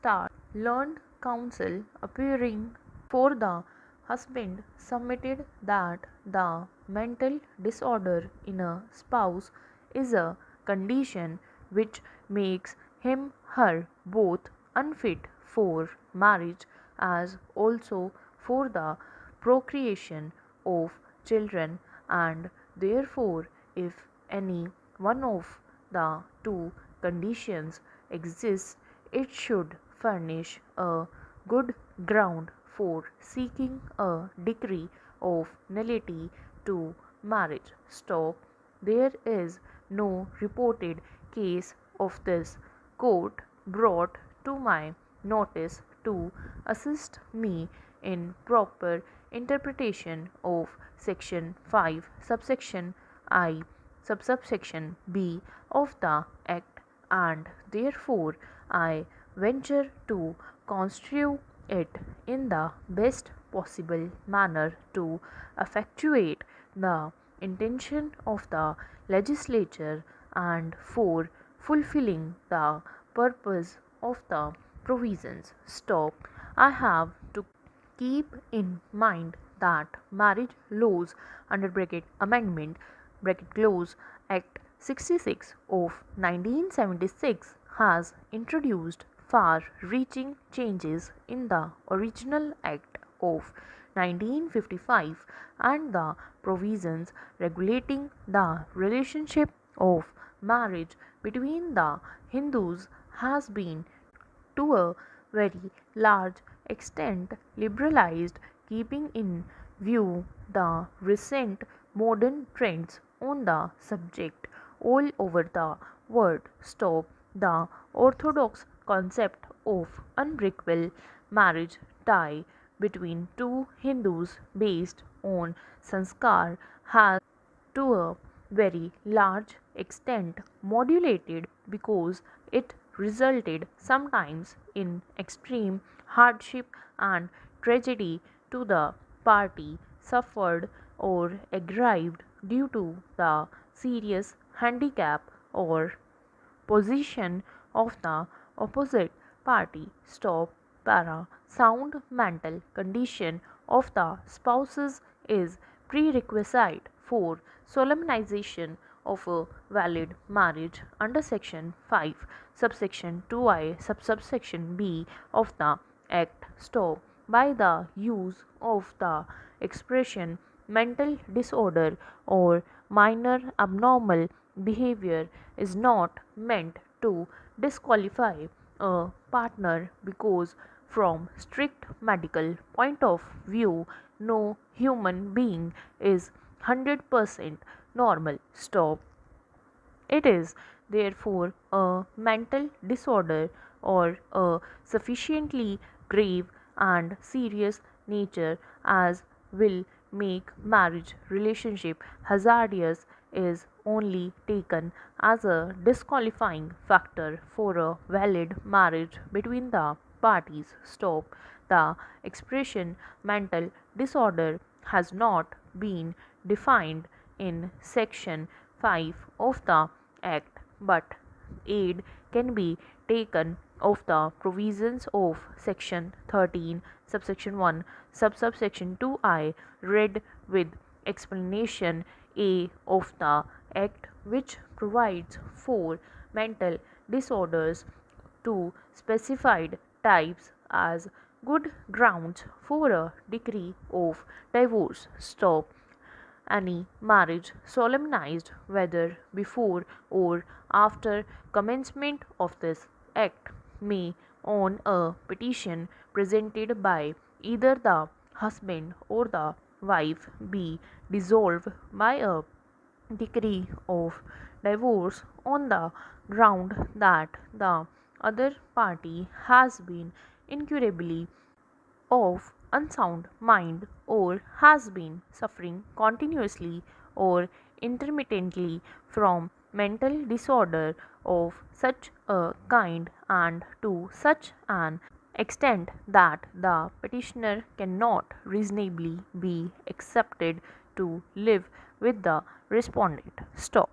start. Learned counsel appearing for the husband submitted that the mental disorder in a spouse is a condition which makes him her both unfit for marriage as also for the procreation of children, and therefore if any one of the two conditions exists, it should furnish a good ground for seeking a decree of nullity to marriage. Stop. There is no reported case of this court brought to my notice to assist me in proper interpretation of section 5 subsection I subsection B of the Act, and therefore I venture to construe it in the best possible manner to effectuate the intention of the legislature and for fulfilling the purpose of the provisions. Stop. I have to keep in mind that marriage laws under amendment close Act 66 of 1976 has introduced far reaching changes in the original Act of 1955, and the provisions regulating the relationship of marriage between the Hindus has been to a very large extent liberalized, keeping in view the recent modern trends on the subject all over the world. Stop. The orthodox concept of unbreakable marriage tie between two Hindus based on sanskar has to a very large extent modulated because it resulted sometimes in extreme hardship and tragedy to the party suffered or aggrieved due to the serious handicap or position of the opposite party. Stop. Para. Sound mental condition of the spouses is prerequisite for solemnization of a valid marriage under section 5 subsection 2I subsection B of the Act. Stop. By the use of the expression mental disorder or minor abnormal behavior is not meant to disqualify a partner because from strict medical point of view no human being is 100% normal. Stop. It is therefore a mental disorder or a sufficiently grave and serious nature as will make marriage relationship hazardous is only taken as a disqualifying factor for a valid marriage between the parties. Stop. The expression mental disorder has not been defined in section 5 of the Act, but aid can be taken of the provisions of section 13 subsection 1 subsection 2I read with explanation A of the Act, which provides for mental disorders to specified types as good grounds for a decree of divorce. Stop. Any marriage solemnized whether before or after commencement of this Act may on a petition presented by either the husband or the wife be dissolved by a decree of divorce on the ground that the other party has been incurably of unsound mind or has been suffering continuously or intermittently from mental disorder of such a kind and to such an extent that the petitioner cannot reasonably be accepted to live with the respondent. Stop.